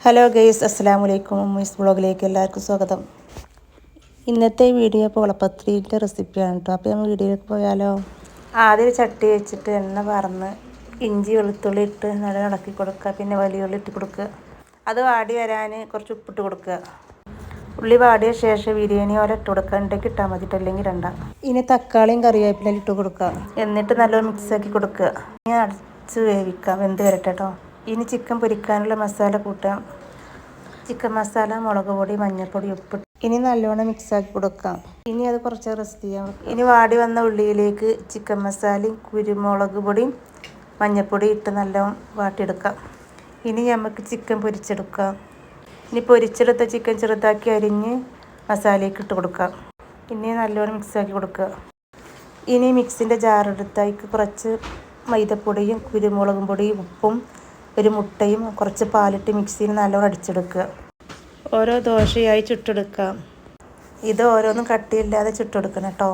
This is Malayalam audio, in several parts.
ഹലോ ഗൈസ്, അസ്സലാമു അലൈക്കും. ഉമ്മീസ് വ്ളോഗിലേക്ക് എല്ലാവർക്കും സ്വാഗതം. ഇന്നത്തെ വീഡിയോ പൊളപ്പത്തിരിൻ്റെ റെസിപ്പിയാണ് കേട്ടോ. അപ്പോൾ നമ്മൾ വീഡിയോയിലേക്ക് പോയാലോ. ആദ്യം ചട്ടി വെച്ചിട്ട് എണ്ണ പറന്ന് ഇഞ്ചി വെളുത്തുള്ളി ഇട്ട് നല്ല ഇളക്കി കൊടുക്കുക. പിന്നെ വലിയ ഉള്ളി ഇട്ട് കൊടുക്കുക. അത് വാടി വരാൻ കുറച്ച് ഉപ്പിട്ട് കൊടുക്കുക. ഉള്ളി വാടിയ ശേഷം ബിരിയാണി ഓല ഇട്ട് കൊടുക്കുക. ഉണ്ടെങ്കിൽ ഇട്ടാൽ മതി, അല്ലെങ്കിൽ ഇടണ്ട. ഇനി തക്കാളിയും കറിവേപ്പിലയും ഇട്ട് കൊടുക്കുക. എന്നിട്ട് നല്ലോണം മിക്സാക്കി കൊടുക്കുക. ഇനി അടച്ച് വേവിക്കാം, വെന്ത് വരട്ടെ കേട്ടോ. ഇനി ചിക്കൻ പൊരിക്കാനുള്ള മസാല കൂട്ടാം. ചിക്കൻ മസാല, മുളക് പൊടി, മഞ്ഞൾപ്പൊടി, ഉപ്പ്. ഇനി നല്ലോണം മിക്സാക്കി കൊടുക്കാം. ഇനി അത് കുറച്ച് റെസ്റ്റ് ചെയ്യാം. ഇനി വാടി വന്ന ഉള്ളിയിലേക്ക് ചിക്കൻ മസാലയും കുരുമുളക് പൊടിയും മഞ്ഞൾപ്പൊടി ഇട്ട് നല്ലോണം വാട്ടിയെടുക്കാം. ഇനി നമുക്ക് ചിക്കൻ പൊരിച്ചെടുക്കാം. ഇനി പൊരിച്ചെടുത്ത ചിക്കൻ ചെറുതാക്കി അരിഞ്ഞ് മസാലയ്ക്ക് ഇട്ട് കൊടുക്കാം. ഇനി നല്ലോണം മിക്സാക്കി കൊടുക്കുക. ഇനി മിക്സിൻ്റെ ജാറെടുത്തേക്ക് കുറച്ച് മൈദപ്പൊടിയും കുരുമുളകും പൊടിയും ഉപ്പും ഒരു മുട്ടയും കുറച്ച് പാലിട്ട് മിക്സിയിൽ നല്ലോണം അടിച്ചെടുക്കുക. ഓരോ ദോശയായി ചുട്ടെടുക്കാം. ഇത് ഓരോന്നും കട്ടിയില്ലാതെ ചുട്ടെടുക്കണം കേട്ടോ.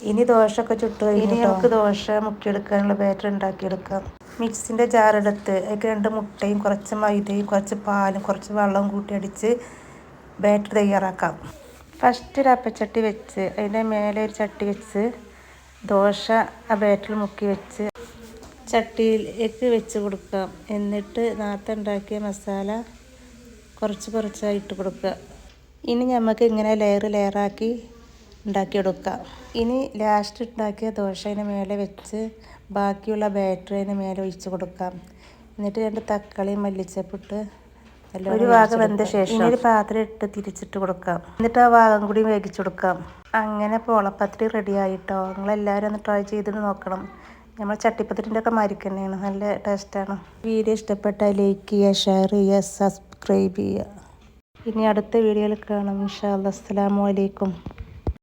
ഇനി ദോശയൊക്കെ ചുട്ട് കഴിഞ്ഞ് നമുക്ക് ദോശ മുക്കിയെടുക്കാനുള്ള ബാറ്റർ ഉണ്ടാക്കിയെടുക്കാം. മിക്സിൻ്റെ ജാറെടുത്ത് അതിലേക്ക് 2 മുട്ടയും കുറച്ച് മൈദയും കുറച്ച് പാലും കുറച്ച് വെള്ളവും കൂട്ടി അടിച്ച് ബാറ്റർ തയ്യാറാക്കാം. ഫസ്റ്റ് ഒരു അപ്പച്ചട്ടി വെച്ച് അതിൻ്റെ മേലെ ഒരു ചട്ടി വെച്ച് ദോശ ആ ബാറ്ററിൽ മുക്കി വെച്ച് ചട്ടിയിലേക്ക് വെച്ച് കൊടുക്കാം. എന്നിട്ട് നേരത്തെ ഉണ്ടാക്കിയ മസാല കുറച്ചായി ഇട്ട് കൊടുക്കുക. ഇനി നമുക്ക് ഇങ്ങനെ ലെയറാക്കി ഉണ്ടാക്കിയെടുക്കാം. ഇനി ലാസ്റ്റ് ഉണ്ടാക്കിയ ദോശ അതിന് മേലെ വെച്ച് ബാക്കിയുള്ള ബാറ്റർ അതിന് മേലെ ഒഴിച്ച് കൊടുക്കാം. എന്നിട്ട് 2 തക്കാളിയും മല്ലിച്ചപ്പിട്ട് ഒരു ഭാഗം വെന്ത ശേഷം ഇനി ഒരു പാത്രം ഇട്ട് തിരിച്ചിട്ട് കൊടുക്കാം. എന്നിട്ട് ആ ഭാഗം കൂടി വേവിച്ചെടുക്കാം. അങ്ങനെ പൊളപ്പത്തിരി റെഡി ആയിട്ടോ. നിങ്ങളെല്ലാവരും ഒന്ന് ട്രൈ ചെയ്തിട്ട് നോക്കണം. നമ്മൾ ചട്ടിപ്പത്തിരിൻ്റെ ഒക്കെ മാതിരി തന്നെയാണ്, നല്ല ടേസ്റ്റാണ്. വീഡിയോ ഇഷ്ടപ്പെട്ടാൽ ലൈക്ക് ചെയ്യുക, ഷെയർ ചെയ്യുക, സബ്സ്ക്രൈബ് ചെയ്യുക. ഇനി അടുത്ത വീഡിയോയിൽ കാണാം ഇൻഷാ അല്ലാഹ്. അസ്സലാമു അലൈക്കും.